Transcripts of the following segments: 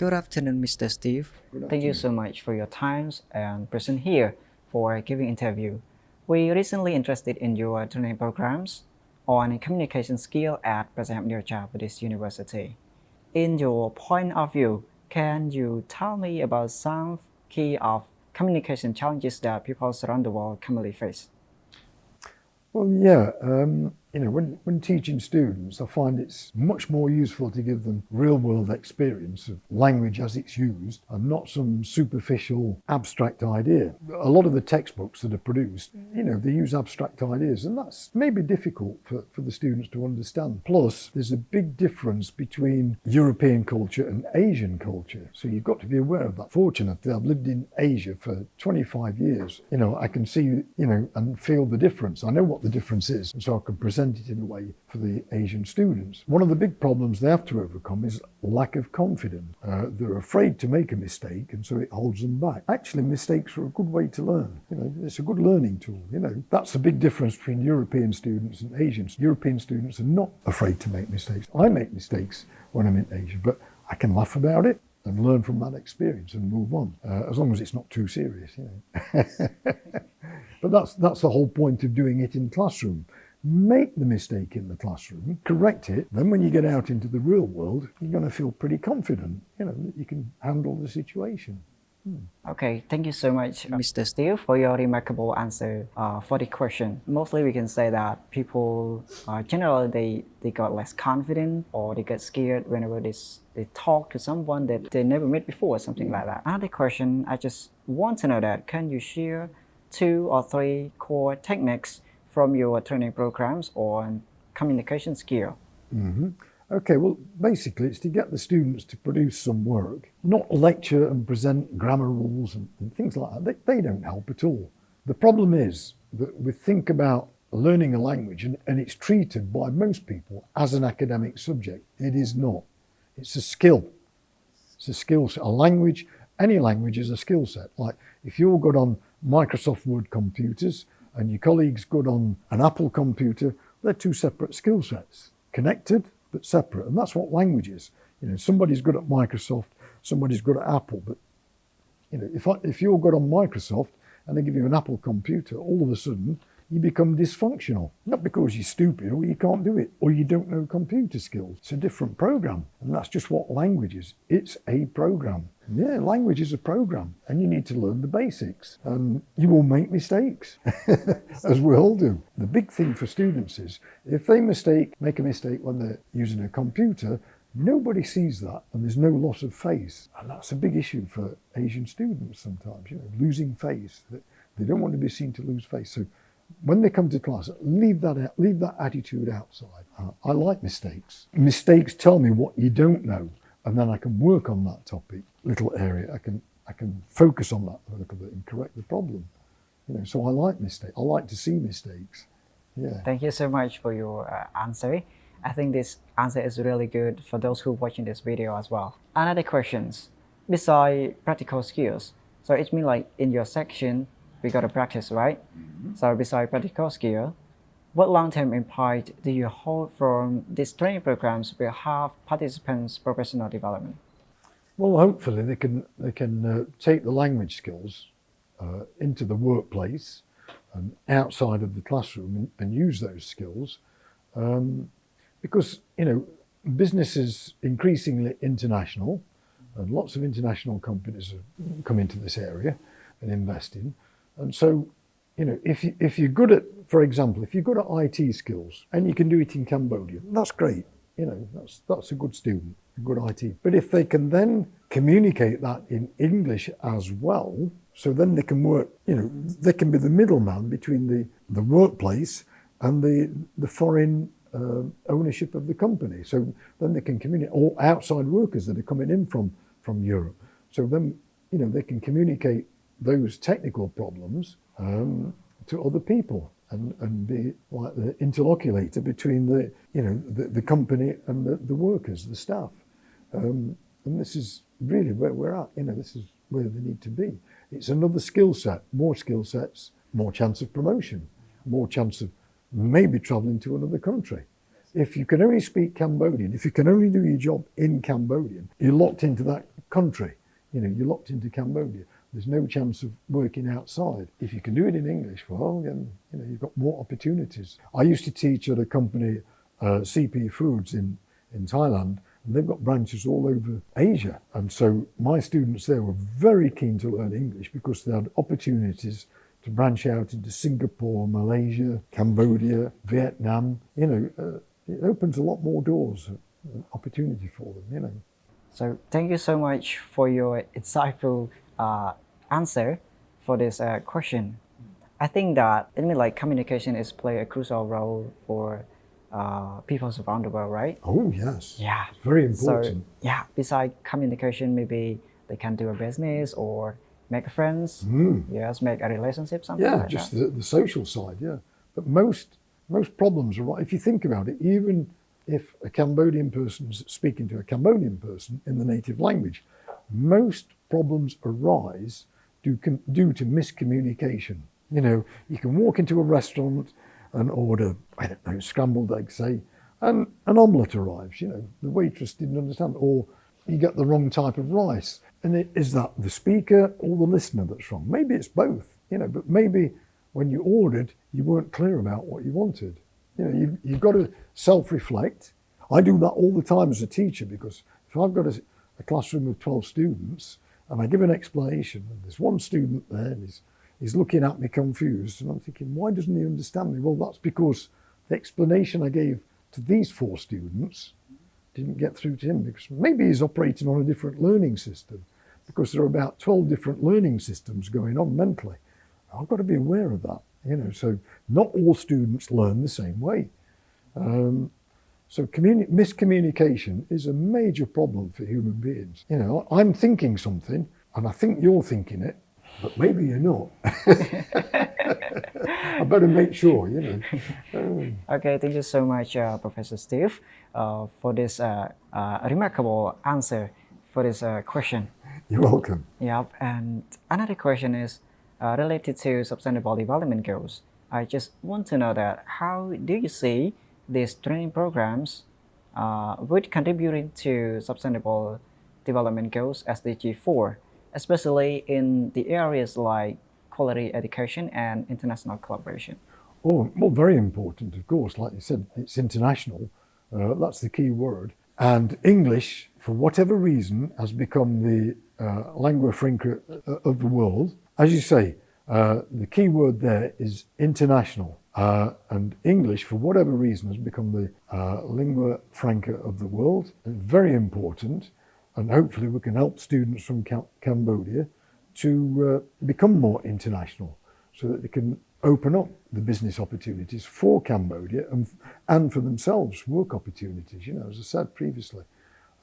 Good afternoon, Mr. Steve. Thank you so much for your time and present here for giving interview. We recently interested in your training programs on communication skill at Preah Sihamoniraja Buddhist University. In your point of view, can you tell me about some key of communication challenges that people around the world commonly face? Well, yeah, when teaching students, I find it's much more useful to give them real-world experience of language as it's used and not some superficial abstract idea. A lot of the textbooks that are produced, they use abstract ideas, and that's maybe difficult for the students to understand. Plus, there's a big difference between European culture and Asian culture, so you've got to be aware of that. Fortunately, I've lived in Asia for 25 years. I can see, and feel the difference. I know what the difference is, and so I can present it in a way for the Asian students. One of the big problems they have to overcome is lack of confidence. They're afraid to make a mistake, and so it holds them back. Actually, mistakes are a good way to learn. It's a good learning tool. That's the big difference between European students and Asians. European students are not afraid to make mistakes. I make mistakes when I'm in Asia, but I can laugh about it and learn from that experience and move on, as long as it's not too serious. But that's the whole point of doing it in classroom. Make the mistake in the classroom, correct it, then when you get out into the real world, you're going to feel pretty confident, that you can handle the situation. Okay, thank you so much, Mr. Steve, for your remarkable answer for the question. Mostly we can say that people generally they got less confident or they get scared whenever they talk to someone that they never met before, something like that. Another question, I just want to know that, can you share 2 or 3 core techniques from your training programs on communication skill? Okay, well, basically it's to get the students to produce some work, not lecture and present grammar rules and things like that. They don't help at all. The problem is that we think about learning a language and it's treated by most people as an academic subject. It is not. It's a skill. It's a skill set. A language, any language is a skill set. Like if you're good on Microsoft Word computers and your colleague's good on an Apple computer, they're 2 separate skill sets, connected but separate. And that's what language is. Somebody's good at Microsoft, somebody's good at Apple. But if you're good on Microsoft and they give you an Apple computer, all of a sudden you become dysfunctional. Not because you're stupid or you can't do it or you don't know computer skills. It's a different program. And that's just what language is. It's a program. Yeah, language is a program and you need to learn the basics. You will make mistakes, as we all do. The big thing for students is if they make a mistake when they're using a computer, nobody sees that and there's no loss of face. And that's a big issue for Asian students sometimes, losing face. They don't want to be seen to lose face. So when they come to class, leave that attitude outside. I like mistakes. Mistakes tell me what you don't know, and then I can work on that topic, little area. I can focus on that a little bit and correct the problem. So I like mistakes. I like to see mistakes. Yeah. Thank you so much for your answer. I think this answer is really good for those who are watching this video as well. Another questions, besides practical skills. So it means like in your section, we got to practice, right? So besides practical skill, what long-term impact do you hope from these training programs will have participants' professional development? Well, hopefully they can take the language skills into the workplace and outside of the classroom and use those skills, because business is increasingly international, and lots of international companies have come into this area and invest in. And so, if you're good at, for example, if you're good at IT skills and you can do it in Cambodia, that's great. That's a good student, a good IT. But if they can then communicate that in English as well, so then they can work, they can be the middleman between the workplace and the foreign ownership of the company. So then they can communicate, or outside workers that are coming in from Europe. So then, they can communicate those technical problems to other people and be like the interlocutor between the company and the workers, the staff. And this is really where we're at. This is where they need to be. It's another skill set, more skill sets, more chance of promotion, more chance of maybe traveling to another country. If you can only speak Cambodian, if you can only do your job in Cambodian, you're locked into that country. You're locked into Cambodia. There's no chance of working outside. If you can do it in English, well, then you've got more opportunities. I used to teach at a company, CP Foods in Thailand, and they've got branches all over Asia. And so my students there were very keen to learn English because they had opportunities to branch out into Singapore, Malaysia, Cambodia, Vietnam. It opens a lot more doors, opportunity for them. So thank you so much for your insightful answer for this question. I think that communication is play a crucial role for people around the world, right? Oh yes. Yeah. It's very important. So yeah, besides communication, maybe they can do a business or make friends. Yes, make a relationship, something Yeah, like just that. the social side. Yeah, but most problems are right. If you think about it, even if a Cambodian person's speaking to a Cambodian person in the native language, most problems arise due to miscommunication. You can walk into a restaurant and order, I don't know, scrambled eggs, say, and an omelette arrives. The waitress didn't understand, or you get the wrong type of rice. And is that the speaker or the listener that's wrong? Maybe it's both, but maybe when you ordered, you weren't clear about what you wanted. You've got to self-reflect. I do that all the time as a teacher, because if I've got a classroom of 12 students and I give an explanation, and there's one student there and he's looking at me confused, and I'm thinking, why doesn't he understand me? Well, that's because the explanation I gave to these 4 students didn't get through to him, because maybe he's operating on a different learning system, because there are about 12 different learning systems going on mentally. I've got to be aware of that. So not all students learn the same way. So miscommunication is a major problem for human beings. I'm thinking something and I think you're thinking it, but maybe you're not. I better make sure, Okay, thank you so much, Professor Steve, for this remarkable answer for this question. You're welcome. Yeah, and another question is related to Sustainable Development Goals. I just want to know that how do you see these training programs would contributing to Sustainable Development Goals SDG 4, especially in the areas like quality education and international collaboration? Oh, well, very important, of course. Like you said, it's international. That's the key word. And English, for whatever reason, has become the lingua franca of the world. As you say, the key word there is international. And English, for whatever reason, has become the lingua franca of the world. Very important. And hopefully we can help students from Cambodia to become more international, so that they can open up the business opportunities for Cambodia and for themselves, work opportunities, as I said previously.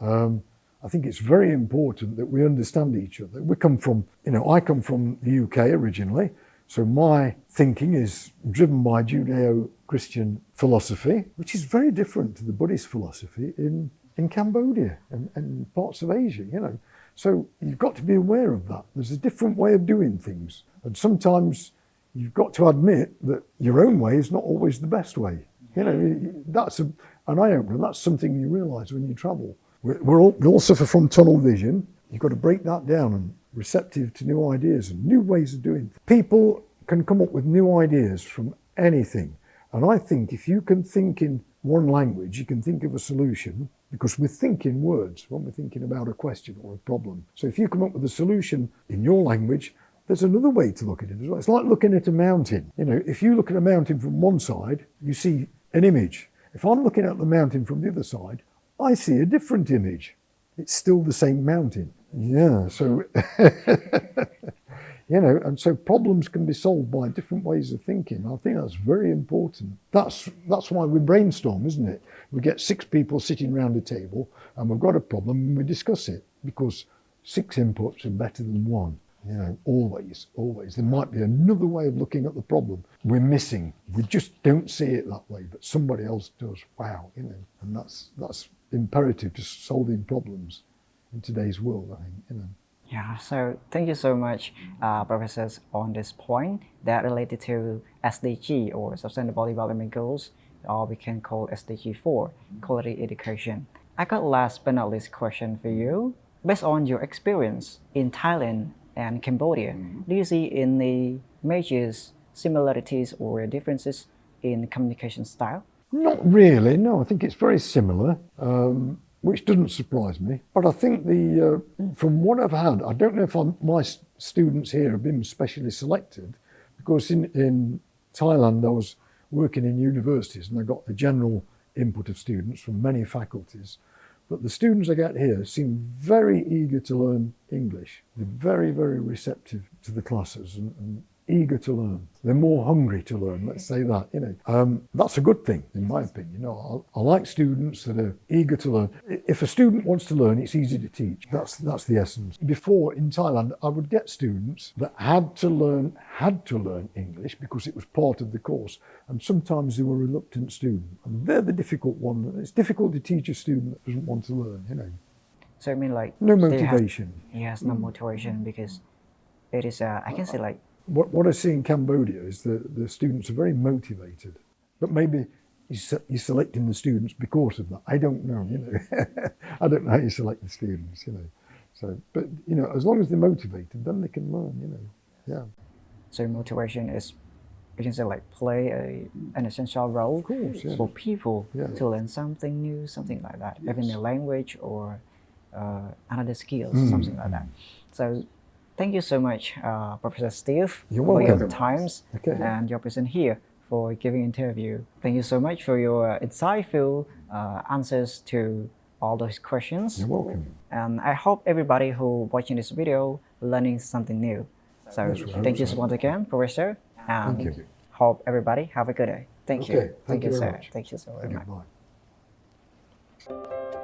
I think it's very important that we understand each other. I come from the UK originally, so my thinking is driven by Judeo-Christian philosophy, which is very different to the Buddhist philosophy in Cambodia and parts of Asia, So you've got to be aware of that. There's a different way of doing things. And sometimes you've got to admit that your own way is not always the best way. That's an eye-opener. That's something you realise when you travel. We all suffer from tunnel vision. You've got to break that down and receptive to new ideas and new ways of doing things. People can come up with new ideas from anything. And I think if you can think in one language, you can think of a solution, because we think in words when we're thinking about a question or a problem. So if you come up with a solution in your language, there's another way to look at it as well. It's like looking at a mountain. If you look at a mountain from one side, you see an image. If I'm looking at the mountain from the other side, I see a different image. It's still the same mountain. Yeah, so, and so problems can be solved by different ways of thinking. I think that's very important. That's why we brainstorm, isn't it? We get 6 people sitting around a table and we've got a problem and we discuss it, because 6 inputs are better than 1. Always. There might be another way of looking at the problem we're missing. We just don't see it that way, but somebody else does. Wow, and that's imperative to solving problems in today's world, I think. Yeah, so thank you so much, professors, on this point that related to SDG, or Sustainable Development Goals, or we can call SDG 4, quality education. I got last but not least question for you. based on your experience in Thailand and Cambodia, do you see any major similarities or differences in communication style? Not really, no. I think it's very similar, which doesn't surprise me. But I think from what I've had, I don't know if my students here have been specially selected, because in Thailand I was working in universities and I got the general input of students from many faculties. But the students I get here seem very eager to learn English. They're very, very receptive to the classes and eager to learn. They're more hungry to learn, let's say that. That's a good thing, in my opinion. I like students that are eager to learn. If a student wants to learn, it's easy to teach. That's the essence. Before, in Thailand, I would get students that had to learn English because it was part of the course. And sometimes they were a reluctant student. And they're the difficult one. It's difficult to teach a student that doesn't want to learn, So I mean like No motivation. He has no motivation because it is I can say like What I see in Cambodia is the students are very motivated, but maybe you're selecting the students because of that. I don't know, I don't know how you select the students, So, but as long as they're motivated, then they can learn, Yeah. So motivation is, you can say like play an essential role Of course, yeah. for people Yeah. to learn something new, something like that, even a language or another skills, something like that. So thank you so much, Professor Steve, You're for your welcome. times Okay. and your presence here for giving interview. Thank you so much for your insightful answers to all those questions. You're welcome. And I hope everybody who watching this video learning something new. So Yes, we hope thank you so. once again, Professor. And Thank you. hope everybody have a good day. Thank you. Okay, thank you very sir. much. Thank you so very Okay, much. bye.